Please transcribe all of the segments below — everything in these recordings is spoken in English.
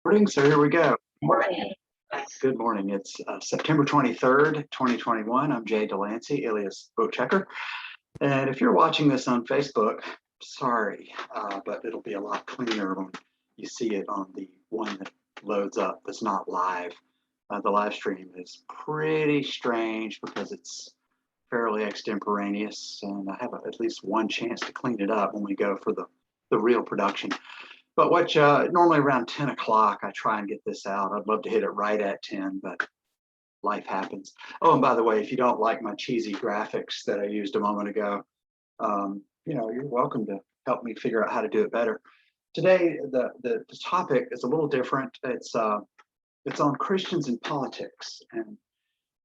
Morning, so here we go. Morning. Good morning. It's September 23rd, 2021. I'm Jay Delancey, alias Boat Checker. And if you're watching this on Facebook, sorry, but it'll be a lot cleaner when you see it on the one that loads up that's not live. The live stream is pretty strange because it's fairly extemporaneous, and I have at least one chance to clean it up when we go for the real production. But what normally around 10 o'clock, I try and get this out. I'd love to hit it right at 10, but life happens. Oh, and by the way, if you don't like my cheesy graphics that I used a moment ago, you're welcome to help me figure out how to do it better. Today, the topic is a little different. It's on Christians in politics, and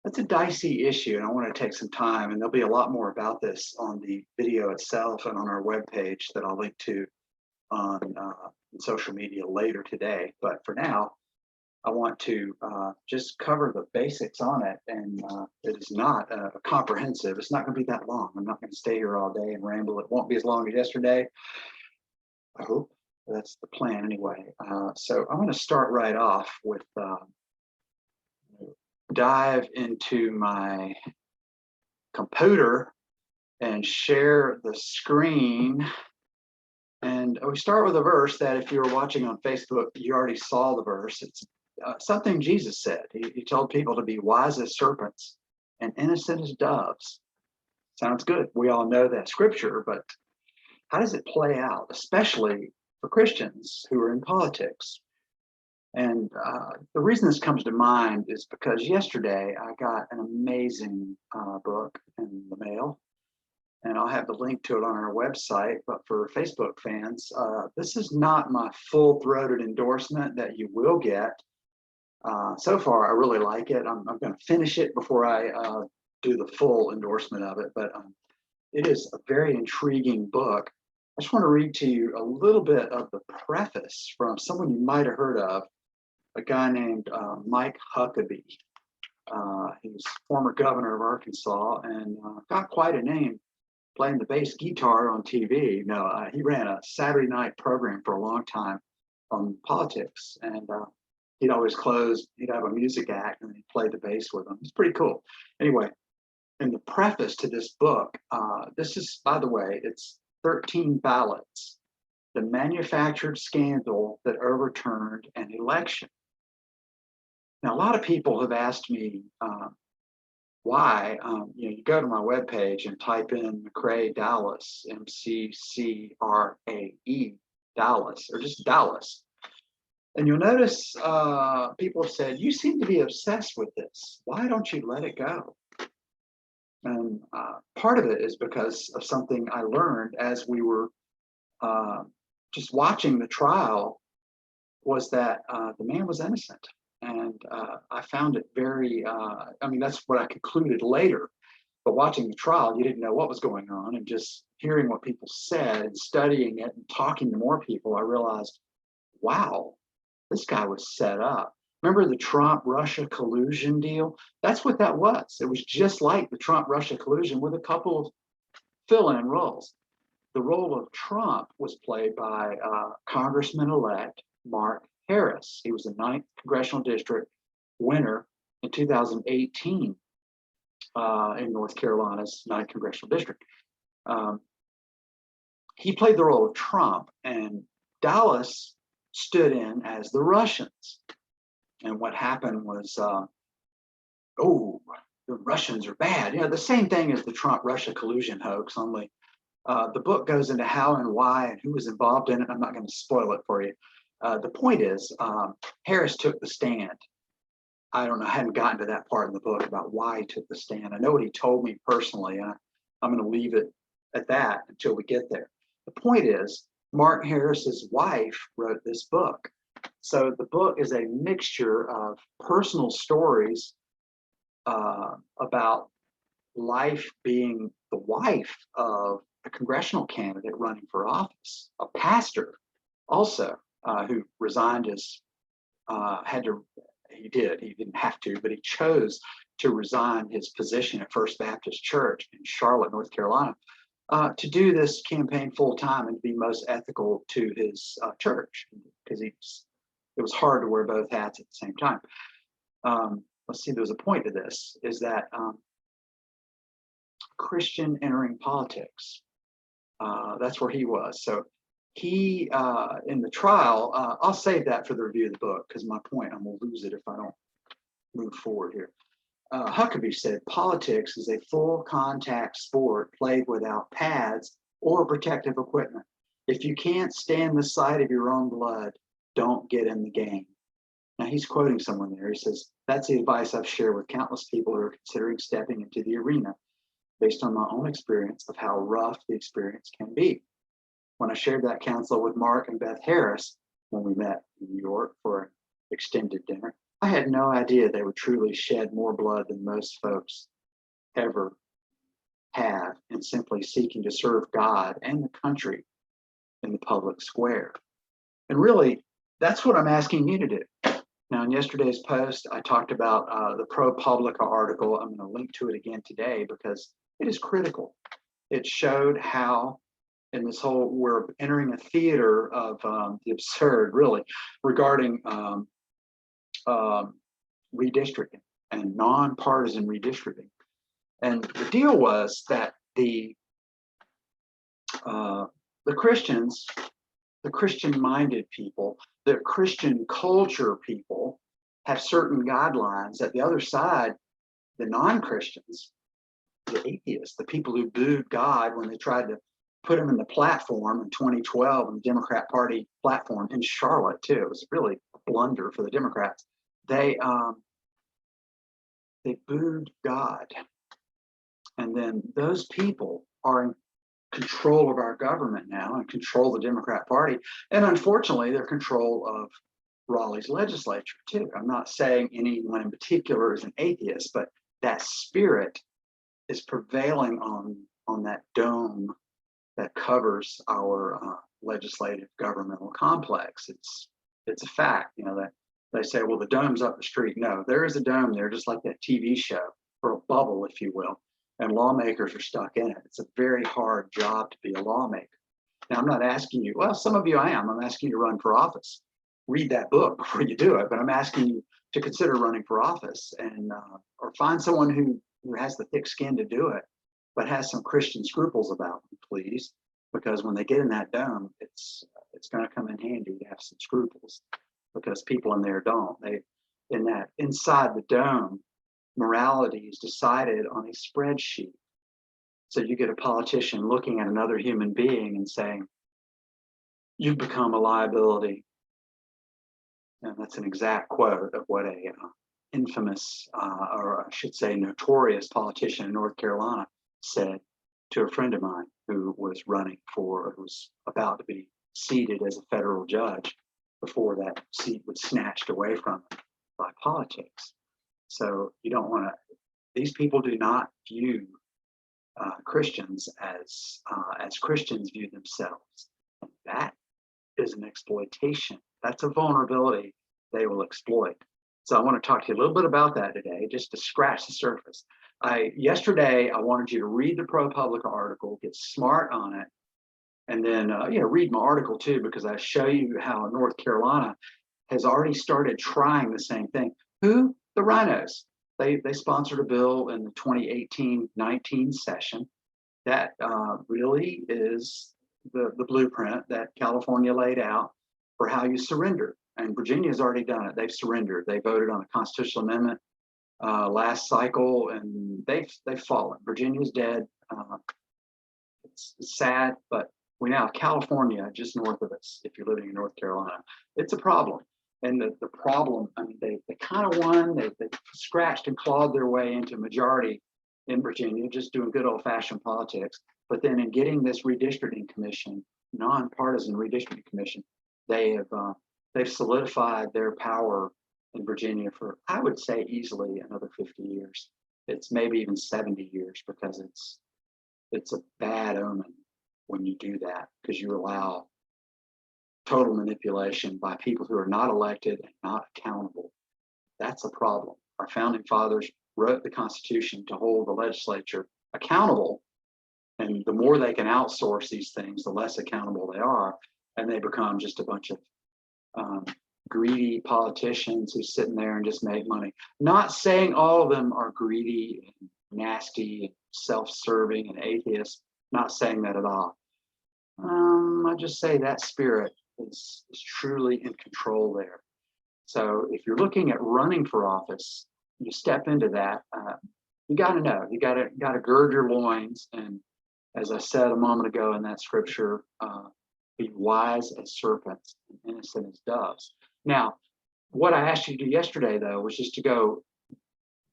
that's a dicey issue, and I want to take some time, and there'll be a lot more about this on the video itself and on our webpage that I'll link to on social media later today. But for now, I want to just cover the basics on it, and it is not comprehensive. It's not going to be that long. I'm not going to stay here all day and ramble. It won't be as long as yesterday. I hope that's the plan anyway. So I'm going to start right off with dive into my computer and share the screen. And we start with a verse that if you were watching on Facebook, you already saw the verse. It's something Jesus said. He told people to be wise as serpents and innocent as doves. Sounds good. We all know that scripture, but how does it play out, especially for Christians who are in politics? And the reason this comes to mind is because yesterday I got an amazing book in the mail. And I'll have the link to it on our website. But for Facebook fans, this is not my full-throated endorsement that you will get. So far, I really like it. I'm going to finish it before I do the full endorsement of it. But it is a very intriguing book. I just want to read to you a little bit of the preface from someone you might have heard of, a guy named Mike Huckabee. He was former governor of Arkansas and got quite a name playing the bass guitar on TV. No, he ran a Saturday night program for a long time on politics, and he'd always close, he'd have a music act, and he'd play the bass with them. It's pretty cool. Anyway, in the preface to this book, this is, by the way, it's 13 ballots, the manufactured scandal that overturned an election. Now, a lot of people have asked me, why, you go to my webpage and type in McCrae Dowless, MCCRAE Dowless, or just Dowless. And you'll notice people have said, you seem to be obsessed with this. Why don't you let it go? And part of it is because of something I learned as we were just watching the trial, was that the man was innocent. And I found it very, that's what I concluded later. But watching the trial, you didn't know what was going on. And just hearing what people said and studying it and talking to more people, I realized, wow, this guy was set up. Remember the Trump-Russia collusion deal? That's what that was. It was just like the Trump-Russia collusion with a couple of fill-in roles. The role of Trump was played by Congressman-elect Mark Harris. He was the 9th Congressional District winner in 2018 in North Carolina's 9th Congressional District. He played the role of Trump, and Dallas stood in as the Russians. And what happened was, oh, the Russians are bad. The same thing as the Trump-Russia collusion hoax, only the book goes into how and why and who was involved in it. I'm not going to spoil it for you. The point is, Harris took the stand. I don't know, I hadn't gotten to that part in the book about why he took the stand. I know what he told me personally, and I'm going to leave it at that until we get there. The point is, Mark Harris's wife wrote this book. So the book is a mixture of personal stories about life being the wife of a congressional candidate running for office, a pastor also, who resigned his, he didn't have to, but he chose to resign his position at First Baptist Church in Charlotte, North Carolina, to do this campaign full time and be most ethical to his church, because he's it was hard to wear both hats at the same time. Let's see, there's a point to this, is that Christian entering politics. That's where he was. So he, in the trial, I'll save that for the review of the book, because my point, I'm going to lose it if I don't move forward here. Huckabee said, politics is a full contact sport played without pads or protective equipment. If you can't stand the sight of your own blood, don't get in the game. Now he's quoting someone there. He says, that's the advice I've shared with countless people who are considering stepping into the arena based on my own experience of how rough the experience can be. When I shared that counsel with Mark and Beth Harris, when we met in New York for an extended dinner, I had no idea they would truly shed more blood than most folks ever have in simply seeking to serve God and the country in the public square. And really, that's what I'm asking you to do. Now, in yesterday's post, I talked about the ProPublica article. I'm going to link to it again today because it is critical. It showed how in this whole, we're entering a theater of the absurd, really, regarding redistricting and nonpartisan redistricting. And the deal was that the Christians, the Christian-minded people, the Christian culture people have certain guidelines that the other side, the non-Christians, the atheists, the people who booed God when they tried to put him in the platform in 2012 in the Democrat Party platform in Charlotte too. It was really a blunder for the Democrats. They booed God. And then those people are in control of our government now and control the Democrat Party. And unfortunately, they're control of Raleigh's legislature too. I'm not saying anyone in particular is an atheist, but that spirit is prevailing on that dome that covers our legislative governmental complex. It's a fact, you know, that they say, well, the dome's up the street. No, there is a dome there, just like that TV show, or a bubble, if you will. And lawmakers are stuck in it. It's a very hard job to be a lawmaker. Now, I'm not asking you, well, some of you I am. I'm asking you to run for office. Read that book before you do it, but I'm asking you to consider running for office and or find someone who has the thick skin to do it, but has some Christian scruples about them, please, because when they get in that dome, it's going to come in handy to have some scruples, because people in there don't. Inside the dome, morality is decided on a spreadsheet. So you get a politician looking at another human being and saying, you've become a liability. And that's an exact quote of what a infamous, or I should say notorious politician in North Carolina said to a friend of mine who was about to be seated as a federal judge before that seat was snatched away from him by politics. So you don't want to, these people do not view Christians as Christians view themselves. And that is an exploitation. That's a vulnerability they will exploit. So I want to talk to you a little bit about that today, just to scratch the surface. Yesterday, I wanted you to read the ProPublica article, get smart on it, and then read my article too, because I show you how North Carolina has already started trying the same thing. Who? The Rhinos. They sponsored a bill in the 2018-19 session that really is the blueprint that California laid out for how you surrender. And Virginia's already done it. They've surrendered. They voted on a constitutional amendment last cycle, and they've fallen. Virginia's dead. It's sad, but we now have California just north of us. If you're living in North Carolina, it's a problem. And the problem, I mean, they kind of won. They scratched and clawed their way into majority in Virginia, just doing good old-fashioned politics. But then in getting this redistricting commission, nonpartisan redistricting commission, they've solidified their power in Virginia for, I would say, easily another 50 years. It's maybe even 70 years, because it's a bad omen when you do that, because you allow total manipulation by people who are not elected and not accountable. That's a problem. Our founding fathers wrote the Constitution to hold the legislature accountable, and the more they can outsource these things, the less accountable they are, and they become just a bunch of greedy politicians who sit in there and just make money. Not saying all of them are greedy and nasty and self-serving and atheists. Not saying that at all. I just say that spirit is truly in control there. So if you're looking at running for office, you step into that. You got to know. You got to gird your loins, and as I said a moment ago in that scripture, be wise as serpents and innocent as doves. Now, what I asked you to do yesterday, though, was just to go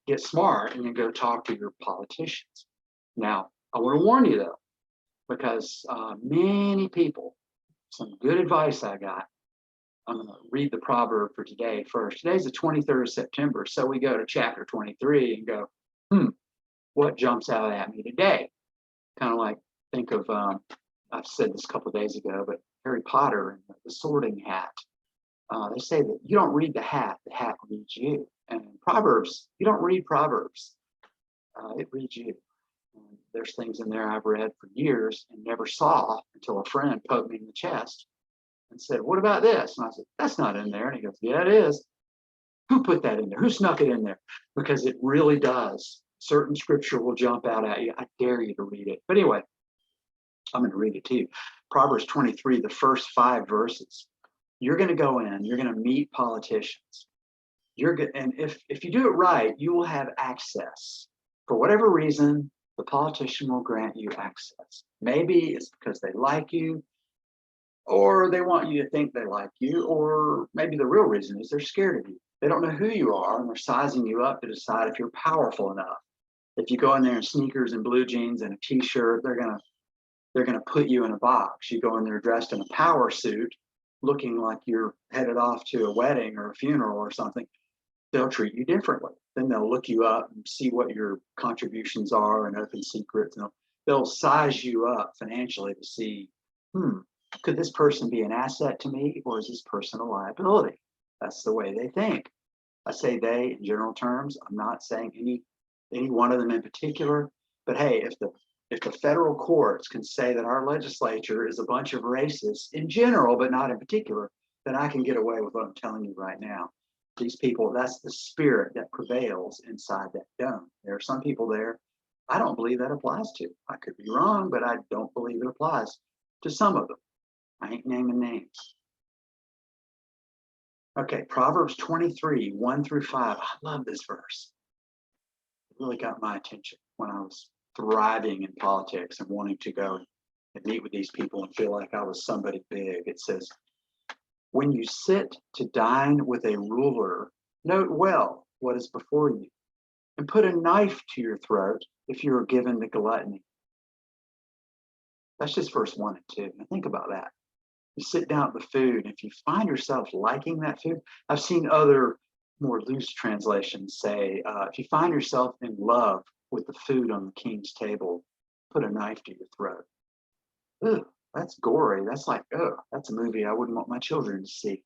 get smart and then go talk to your politicians. Now, I want to warn you, though, because many people, some good advice I got. I'm going to read the proverb for today first. Today's the 23rd of September, so we go to chapter 23 and go, what jumps out at me today? Kind of like, think of, I've said this a couple of days ago, but Harry Potter and the Sorting Hat. They say that you don't read the hat reads you. And Proverbs, you don't read Proverbs, it reads you. And there's things in there I've read for years and never saw until a friend poked me in the chest and said, what about this? And I said, that's not in there. And he goes, yeah, it is. Who put that in there? Who snuck it in there? Because it really does. Certain scripture will jump out at you. I dare you to read it. But anyway, I'm going to read it to you. Proverbs 23, the first 5 verses. You're going to go in, you're going to meet politicians. You're good, and if you do it right, you will have access. For whatever reason, the politician will grant you access. Maybe it's because they like you, or they want you to think they like you, or maybe the real reason is they're scared of you. They don't know who you are, and they're sizing you up to decide if you're powerful enough. If you go in there in sneakers and blue jeans and a t-shirt, they're gonna put you in a box. You go in there dressed in a power suit, looking like you're headed off to a wedding or a funeral or something, they'll treat you differently. Then they'll look you up and see what your contributions are and open secrets. And they'll size you up financially to see, could this person be an asset to me, or is this person a liability? That's the way they think. I say they in general terms. I'm not saying any one of them in particular. But hey, if the federal courts can say that our legislature is a bunch of racists in general, but not in particular, then I can get away with what I'm telling you right now. These people, that's the spirit that prevails inside that dome. There are some people there I don't believe that applies to. I could be wrong, but I don't believe it applies to some of them. I ain't naming names. Okay, Proverbs 23, 1 through 5. I love this verse. It really got my attention when I was thriving in politics and wanting to go and meet with these people and feel like I was somebody big. It says, when you sit to dine with a ruler, note well what is before you, and put a knife to your throat if you are given to gluttony. That's just verse 1 and 2. Now think about that. You sit down with the food, and if you find yourself liking that food, I've seen other more loose translations say, if you find yourself in love with the food on the king's table, put a knife to your throat. Ugh, that's gory. That's like, that's a movie I wouldn't want my children to see.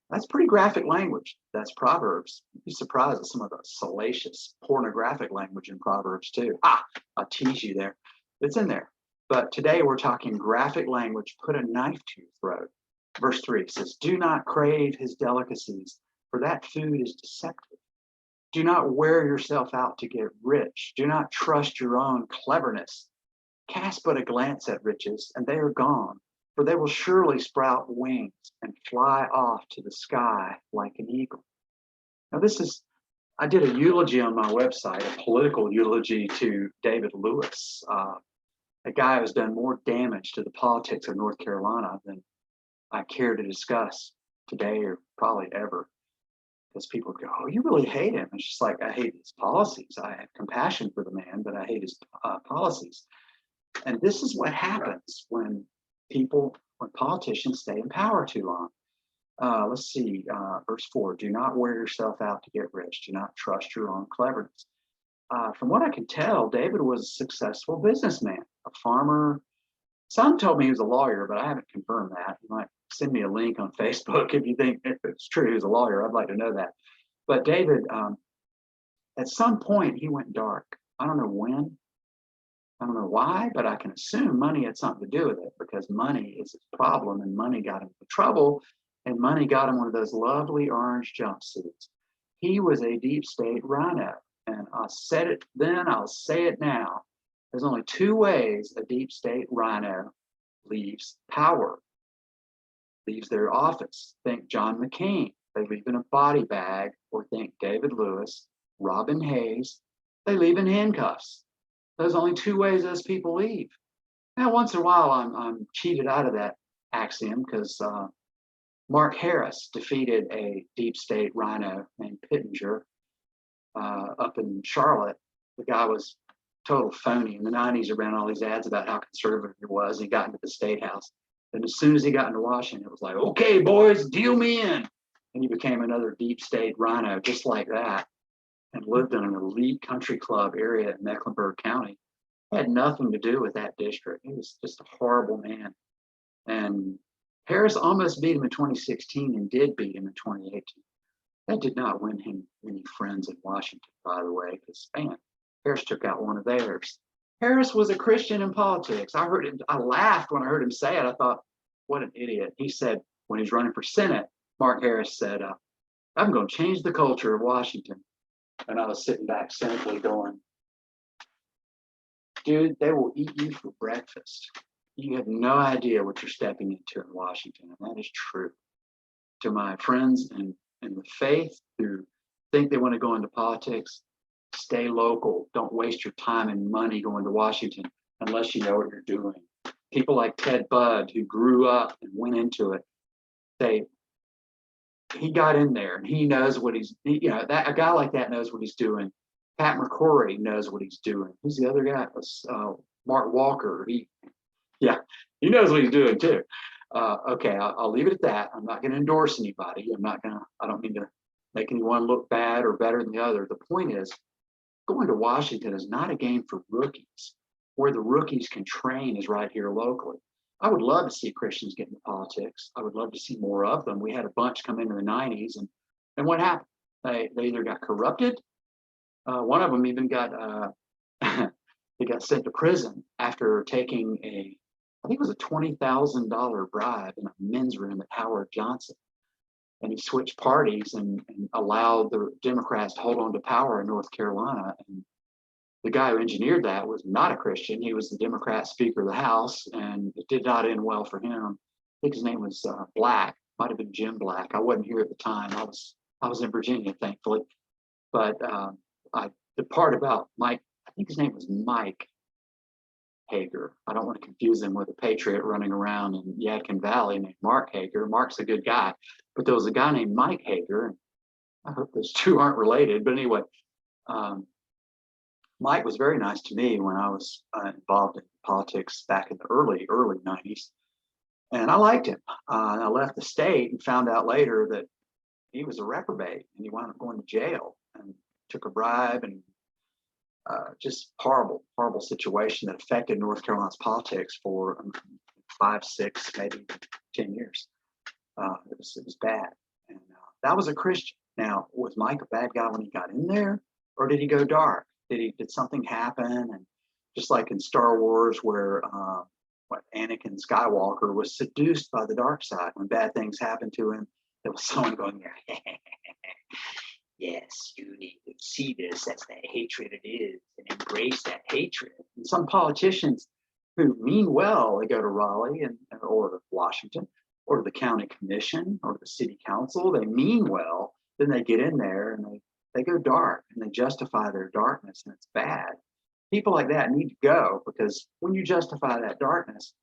That's pretty graphic language. That's Proverbs. You'd be surprised at some of the salacious, pornographic language in Proverbs too. I'll tease you there. It's in there. But today we're talking graphic language. Put a knife to your throat. Verse 3 says, do not crave his delicacies, for that food is deceptive. Do not wear yourself out to get rich. Do not trust your own cleverness. Cast but a glance at riches, and they are gone, for they will surely sprout wings and fly off to the sky like an eagle. Now I did a eulogy on my website, a political eulogy to David Lewis, a guy who's done more damage to the politics of North Carolina than I care to discuss today or probably ever. Because people go, oh, you really hate him. It's just like, I hate his policies. I have compassion for the man, but I hate his policies. And this is what happens when politicians stay in power too long. Let's see, verse 4, do not wear yourself out to get rich. Do not trust your own cleverness. From what I can tell, David was a successful businessman, a farmer. Some told me he was a lawyer, but I haven't confirmed that. You might send me a link on Facebook if you think if it's true he was a lawyer. I'd like to know that. But David, at some point, he went dark. I don't know when. I don't know why, but I can assume money had something to do with it, because money is his problem, and money got him into trouble. and money got him one of those lovely orange jumpsuits. He was a deep state rhino. And I said it then, I'll say it now. There's only two ways a deep state rhino leaves power, leaves their office. Think John McCain, they leave in a body bag, or think David Lewis, Robin Hayes, they leave in handcuffs. There's only two ways those people leave. Now, once in a while, I'm cheated out of that axiom because Mark Harris defeated a deep state rhino named Pittenger up in Charlotte. The guy was total phony. In the 90s, he ran all these ads about how conservative he was. And he got into the state house. And as soon as he got into Washington, it was like, okay, boys, deal me in. And he became another deep state rhino just like that, and lived in an elite country club area in Mecklenburg County. It had nothing to do with that district. He was just a horrible man. And Harris almost beat him in 2016 and did beat him in 2018. That did not win him any friends in Washington, by the way, because, man, Harris took out one of theirs. Harris was a Christian in politics. I heard him, I laughed when I heard him say it. I thought, what an idiot. He said, when he was running for Senate, Mark Harris said, I'm going to change the culture of Washington. And I was sitting back cynically going, dude, they will eat you for breakfast. You have no idea what you're stepping into in Washington. And that is true. To my friends in the faith who think they want to go into politics, stay local. Don't waste your time and money going to Washington unless you know what you're doing. People like Ted Budd, who grew up and went into it, he got in there and he knows what that a guy like that knows what he's doing. Pat McCrory knows what he's doing. Who's the other guy? Mark Walker. He knows what he's doing too. Okay, I'll leave it at that. I'm not going to endorse anybody. I don't mean to make anyone look bad or better than the other. The point is, going to Washington is not a game for rookies. Where the rookies can train is right here locally. I would love to see Christians get into politics. I would love to see more of them. We had a bunch come into the 90s, and what happened? They either got corrupted. One of them even got he got sent to prison after taking I think it was a $20,000 bribe in a men's room at Howard Johnson. And he switched parties and allowed the Democrats to hold on to power in North Carolina. And the guy who engineered that was not a Christian. He was the Democrat Speaker of the House, and it did not end well for him. I think his name was Black, might have been Jim Black. I wasn't here at the time. I was in Virginia, thankfully. But the part about Mike, I think his name was Mike Hager. I don't want to confuse him with a patriot running around in Yadkin Valley named Mark Hager. Mark's a good guy, but there was a guy named Mike Hager. And I hope those two aren't related. But anyway, Mike was very nice to me when I was involved in politics back in the early 90s. And I liked him. I left the state and found out later that he was a reprobate and he wound up going to jail and took a bribe, and just horrible situation that affected North Carolina's politics for 5, 6, maybe 10 years. It was bad. And that was a Christian. Now, was Mike a bad guy when he got in there, or did he go dark? Did something happen? And just like in Star Wars, where Anakin Skywalker was seduced by the dark side, when bad things happened to him, there was someone going there. Yes, you need to see this as the hatred it is and embrace that hatred. And some politicians who mean well, they go to Raleigh or to Washington or to the county commission or to the city council. They mean well, then they get in there and they go dark and they justify their darkness, and it's bad. People like that need to go, because when you justify that darkness,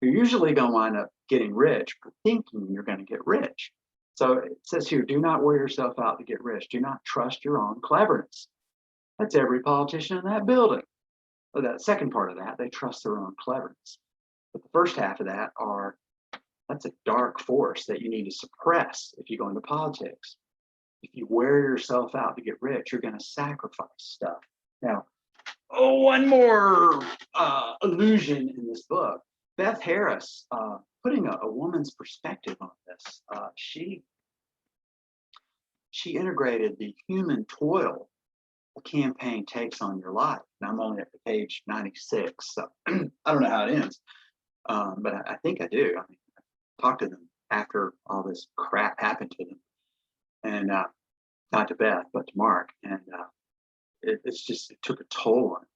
you're usually going to wind up getting rich or thinking you're going to get rich. So it says here, do not wear yourself out to get rich. Do not trust your own cleverness. That's every politician in that building. So that second part of that, they trust their own cleverness. But the first half of that that's a dark force that you need to suppress if you go into politics. If you wear yourself out to get rich, you're going to sacrifice stuff. Now, one more allusion in this book. Beth Harris, putting a woman's perspective on this, she integrated the human toil a campaign takes on your life. And I'm only at page 96, so I don't know how it ends, but I think I do. I mean, I talked to them after all this crap happened to them. And not to Beth, but to Mark. And it's just, it took a toll on him.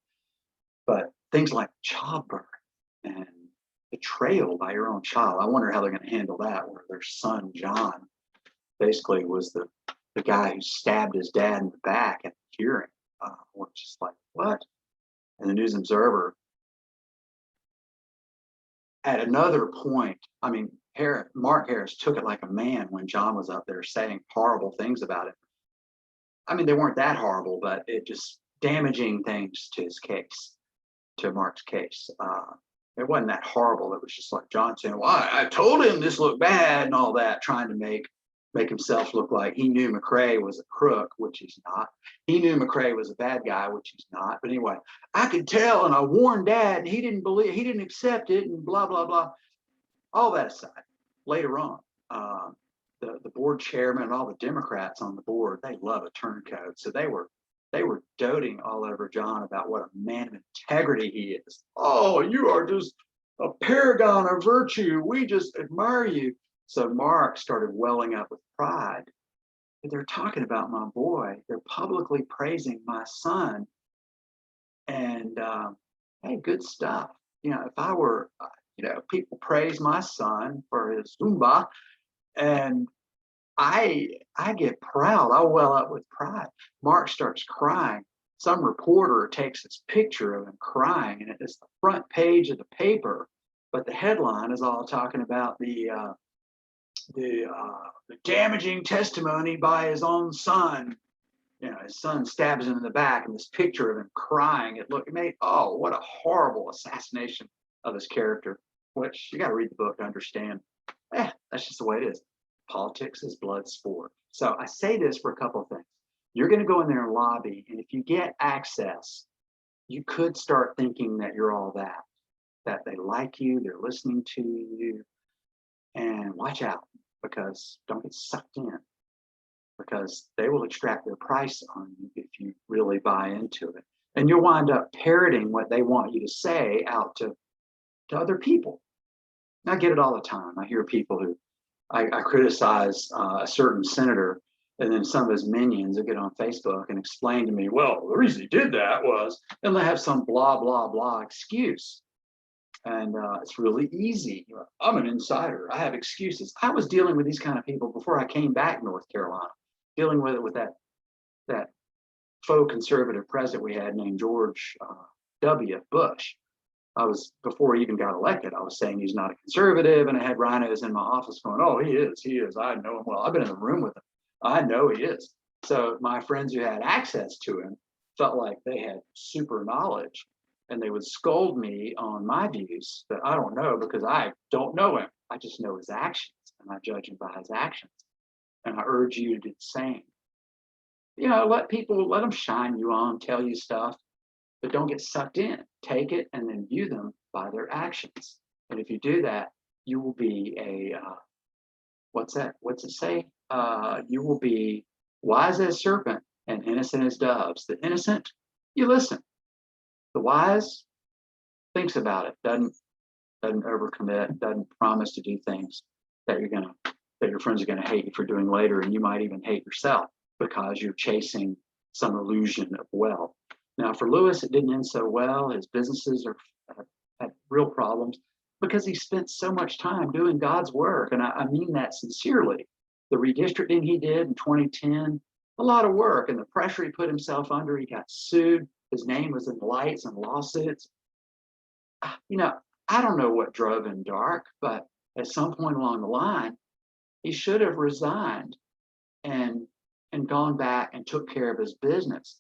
But things like childbirth and betrayal by your own child, I wonder how they're going to handle that, where their son, John, basically was the guy who stabbed his dad in the back at the hearing. We're just like, what? And the News Observer, at another point, I mean, Mark Harris took it like a man when John was up there saying horrible things about it. I mean, they weren't that horrible, but it just damaging things to his case, to Mark's case. It wasn't that horrible. It was just like John saying, well, I told him this looked bad and all that, trying to make himself look like he knew McRae was a crook, which he's not. He knew McRae was a bad guy, which he's not. But anyway, I could tell, and I warned Dad, and he didn't accept it, and blah, blah, blah. All that aside, later on, the board chairman and all the Democrats on the board, they love a turncoat. So they were doting all over John about what a man of integrity he is. Oh, you are just a paragon of virtue. We just admire you. So Mark started welling up with pride. They're talking about my boy. They're publicly praising my son. And hey, good stuff. You know, if I were, people praise my son for his Zumba, and I get proud. I well up with pride. Mark starts crying. Some reporter takes this picture of him crying, and it's the front page of the paper. But the headline is all talking about the damaging testimony by his own son. You know, his son stabs him in the back, and this picture of him crying. It made, oh, what a horrible assassination of his character. Which you got to read the book to understand. That's just the way it is. Politics is blood sport. So I say this for a couple of things. You're going to go in there and lobby, and if you get access, you could start thinking that you're all that they like you, they're listening to you, and watch out, because don't get sucked in, because they will extract their price on you if you really buy into it. And you'll wind up parroting what they want you to say out to other people. And I get it all the time. I hear people who, I criticize a certain senator, and then some of his minions will get on Facebook and explain to me, well, the reason he did that was, and they have some blah, blah, blah excuse. And it's really easy. I'm an insider. I have excuses. I was dealing with these kind of people before I came back to North Carolina, dealing with it with that faux conservative president we had named George W. Bush. Before he even got elected, I was saying he's not a conservative, and I had rhinos in my office going, oh, he is. I know him well. I've been in the room with him. I know he is. So my friends who had access to him felt like they had super knowledge, and they would scold me on my views that I don't know, because I don't know him. I just know his actions, and I judge him by his actions. And I urge you to do the same. Let them shine you on, tell you stuff, but don't get sucked in. Take it and then view them by their actions. And if you do that, you will be what's it say? You will be wise as serpent and innocent as doves. The innocent, you listen. The wise thinks about it, doesn't overcommit, doesn't promise to do things that your friends are gonna hate you for doing later, and you might even hate yourself because you're chasing some illusion of wealth. Now, for Lewis, it didn't end so well. His businesses had real problems because he spent so much time doing God's work. And I mean that sincerely. The redistricting he did in 2010, a lot of work, and the pressure he put himself under. He got sued. His name was in lights and lawsuits. I don't know what drove him dark, but at some point along the line, he should have resigned and gone back and took care of his business.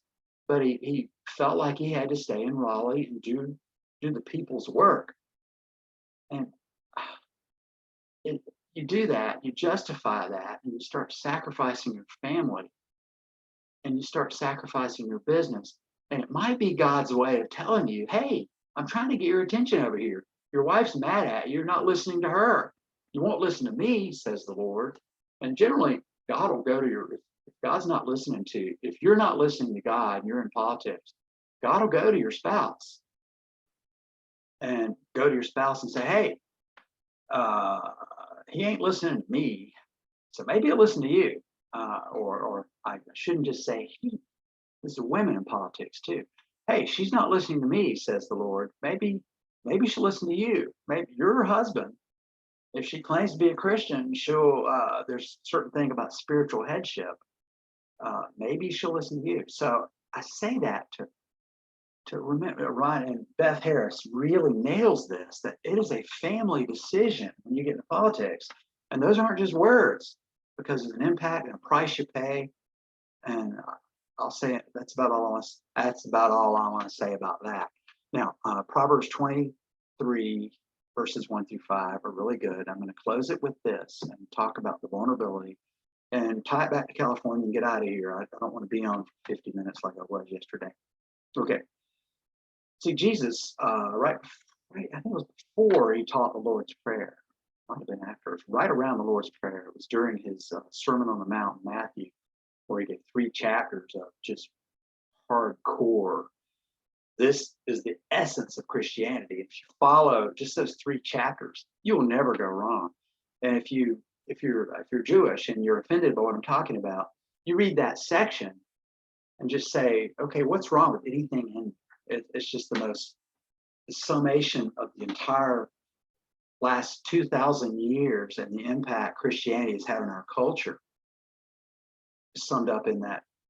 But he felt like he had to stay in Raleigh and do the people's work. And you do that, you justify that, and you start sacrificing your family, and you start sacrificing your business. And it might be God's way of telling you, hey, I'm trying to get your attention over here. Your wife's mad at you. You're not listening to her. You won't listen to me, says the Lord. And generally, God will go to if God's not listening to you, if you're not listening to God and you're in politics, God will go to your spouse and say, hey, he ain't listening to me, so maybe he'll listen to you. Or I shouldn't just say he. This is women in politics too. Hey, she's not listening to me, says the Lord. Maybe she'll listen to you. Maybe you're her husband. If she claims to be a Christian, there's a certain thing about spiritual headship. Maybe she'll listen to you. So I say that to remember, Ryan and Beth Harris really nails this, that it is a family decision when you get into politics. And those aren't just words, because there's an impact and a price you pay. And I'll say it, that's about all I want to say about that. Now, Proverbs 23, verses 1 through 5 are really good. I'm going to close it with this and talk about the vulnerability and tie it back to California and get out of here. I don't want to be on for 50 minutes like I was yesterday. Okay. See, Jesus, I think it was before he taught the Lord's Prayer. Might have been after. It was right around the Lord's Prayer. It was during his Sermon on the Mount, Matthew, where he gave 3 chapters of just hardcore. This is the essence of Christianity. If you follow just those 3 chapters, you will never go wrong. And if you're Jewish and you're offended by what I'm talking about, you read that section and just say, okay, what's wrong with anything in it? It's just the summation of the entire last 2,000 years and the impact Christianity has had on our culture, summed up in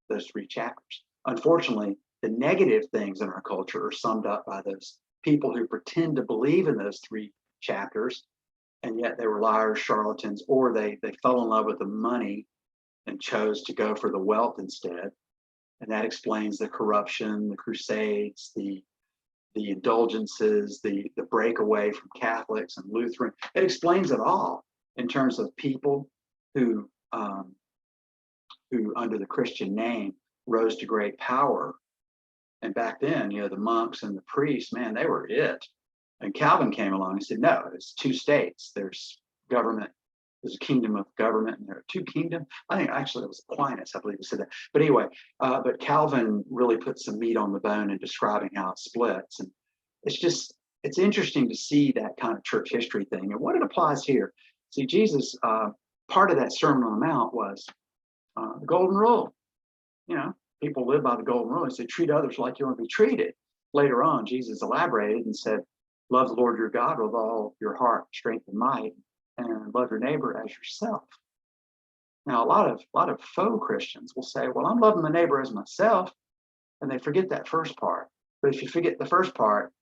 those 3 chapters. Unfortunately, the negative things in our culture are summed up by those people who pretend to believe in those 3 chapters, and yet they were liars, charlatans, or they fell in love with the money and chose to go for the wealth instead. And that explains the corruption, the crusades, the indulgences, the breakaway from Catholics and Lutheran. It explains it all in terms of people who under the Christian name rose to great power. And back then, the monks and the priests, man, they were it. And Calvin came along and said, no, it's 2 states. There's government. There's a kingdom of government, and there are 2 kingdoms. I think actually it was Aquinas, I believe, who said that. But anyway, but Calvin really put some meat on the bone in describing how it splits. And it's interesting to see that kind of church history thing and what it applies here. See, Jesus, part of that Sermon on the Mount was the golden rule. People live by the golden rule. He said, treat others like you want to be treated. Later on, Jesus elaborated and said, love the Lord your God with all your heart, strength, and might, and love your neighbor as yourself. Now, a lot of faux Christians will say, well, I'm loving my neighbor as myself, and they forget that first part. But if you forget the first part,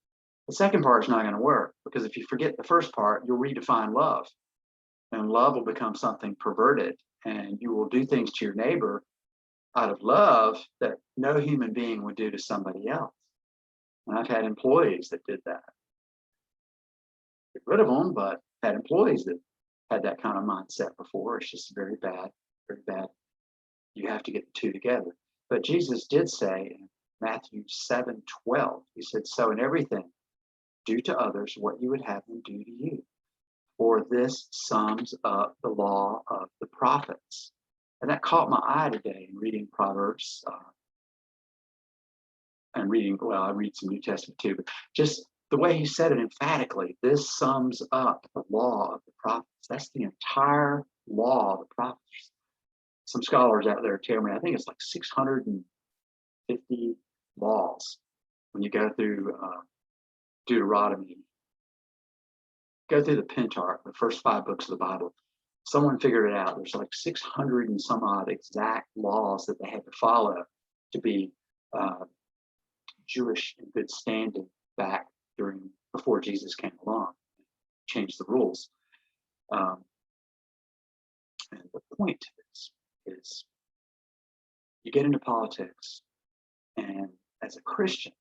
the second part is not going to work, because if you forget the first part, you'll redefine love, and love will become something perverted, and you will do things to your neighbor out of love that no human being would do to somebody else. And I've had employees that did that. Get rid of them, but had employees that had that kind of mindset before. It's just very bad, very bad. You have to get the 2 together. But Jesus did say in Matthew 7:12, he said, so in everything, do to others what you would have them do to you. For this sums up the law of the prophets. And that caught my eye today in reading Proverbs I read some New Testament too, but just the way he said it emphatically, this sums up the law of the prophets. That's the entire law of the prophets. Some scholars out there tell me, I think it's like 650 laws. When you go through Deuteronomy, go through the Pentateuch, the first 5 books of the Bible, someone figured it out. There's like 600 and some odd exact laws that they had to follow to be Jewish in good standing back before Jesus came along, changed the rules. And the point is you get into politics, and as a Christian,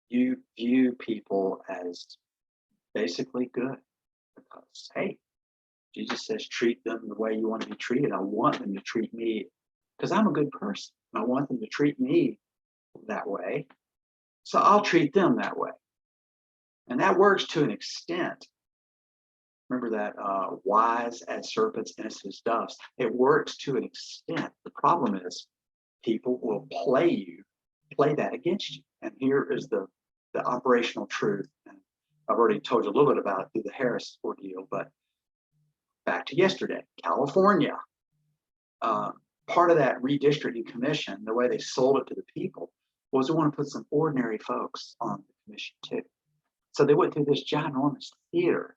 you view people as basically good, because, hey, Jesus says, treat them the way you want to be treated. I want them to treat me because I'm a good person. I want them to treat me that way. So I'll treat them that way. And that works to an extent. Remember that wise as serpents, innocent as doves. It works to an extent. The problem is people will play that against you. And here is the operational truth. And I've already told you a little bit about it through the Harris ordeal, but back to yesterday, California. Part of that redistricting commission, the way they sold it to the people, was they want to put some ordinary folks on the commission too. So they went through this ginormous theater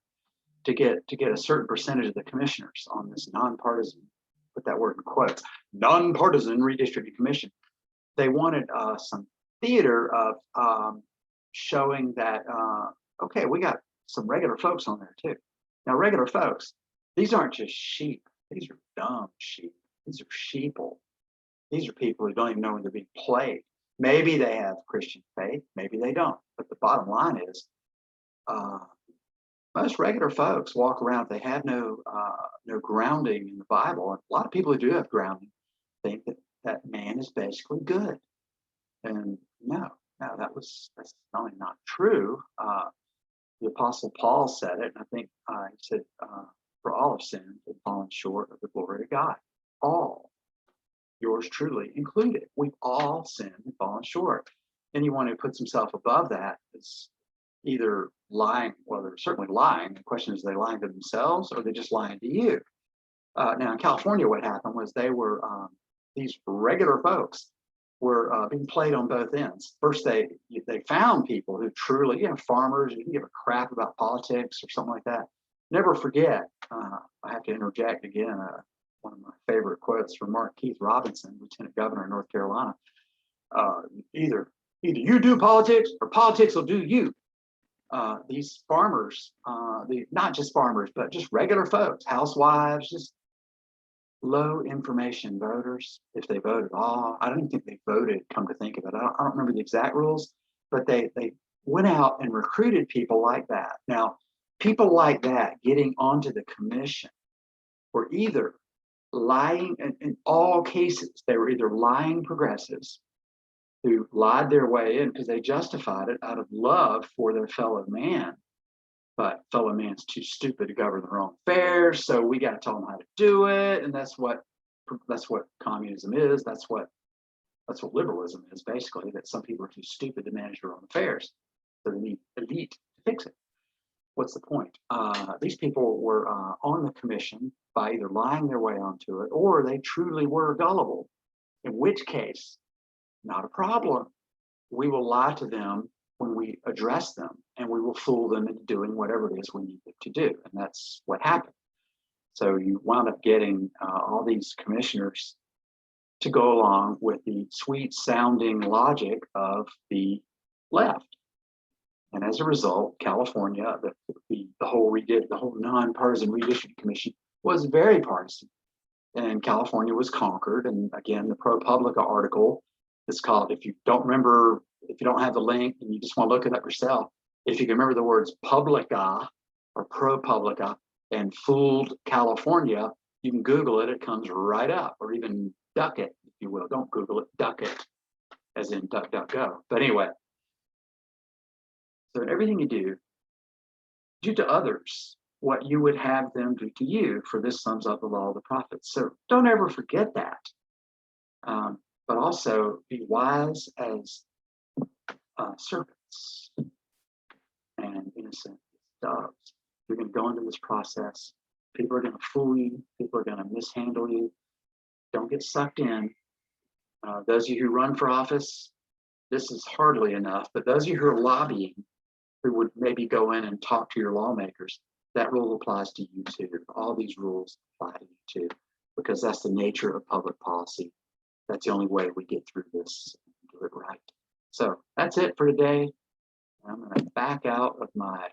to get a certain percentage of the commissioners on this nonpartisan, put that word in quotes, nonpartisan redistricting commission. They wanted some theater of showing that, okay, we got some regular folks on there too. Now, regular folks, these aren't just sheep. These are dumb sheep. These are sheeple. These are people who don't even know when they're being played. Maybe they have Christian faith, maybe they don't. But the bottom line is, most regular folks walk around, they have no grounding in the Bible. And a lot of people who do have grounding think that man is basically good. And no, that's not only not true. The Apostle Paul said it, and I think he said, for all have sinned and fallen short of the glory of God. All, yours truly included. We've all sinned and fallen short. Anyone who puts himself above that is either lying, well, they're certainly lying. The question is, are they lying to themselves or are they just lying to you? Now, in California, what happened was they were, these regular folks were being played on both ends. First, they found people who truly, farmers, you can give a crap about politics or something like that. Never forget, I have to interject again, one of my favorite quotes from Mark Keith Robinson, Lieutenant Governor of North Carolina. Either you do politics or politics will do you. These farmers, not just farmers, but just regular folks, housewives, just low information voters, if they vote at all. I don't even think they voted, come to think of it. I don't remember the exact rules, but they went out and recruited people like that. Now, people like that getting onto the commission were either lying, in all cases, they were either lying progressives who lied their way in because they justified it out of love for their fellow man. But fellow man's too stupid to govern their own affairs, so we got to tell them how to do it, and that's what communism is. That's what liberalism is, basically. That some people are too stupid to manage their own affairs, so they need elite to fix it. What's the point? These people were on the commission by either lying their way onto it, or they truly were gullible. In which case, not a problem. We will lie to them when we address them, and we will fool them into doing whatever it is we need them to do. And that's what happened. So you wound up getting all these commissioners to go along with the sweet sounding logic of the left. And as a result, California, the whole nonpartisan redistricting commission was very partisan. And California was conquered. And again, the ProPublica article is called, if you don't have the link and you just want to look it up yourself, if you can remember the words publica or ProPublica and fooled California, you can Google it, it comes right up, or even duck it, if you will. Don't Google it, duck it, as in DuckDuckGo. But anyway, so in everything you do to others what you would have them do to you, for this sums up the law of the prophets. So don't ever forget that. But also be wise as serpents and innocent as doves. You're going to go into this process. People are going to fool you. People are going to mishandle you. Don't get sucked in. Those of you who run for office, this is hardly enough, but those of you who are lobbying, who would maybe go in and talk to your lawmakers, that rule applies to you too. All these rules apply to you too, because that's the nature of public policy. That's the only way we get through this and do it right. So that's it for today. I'm going to back out of my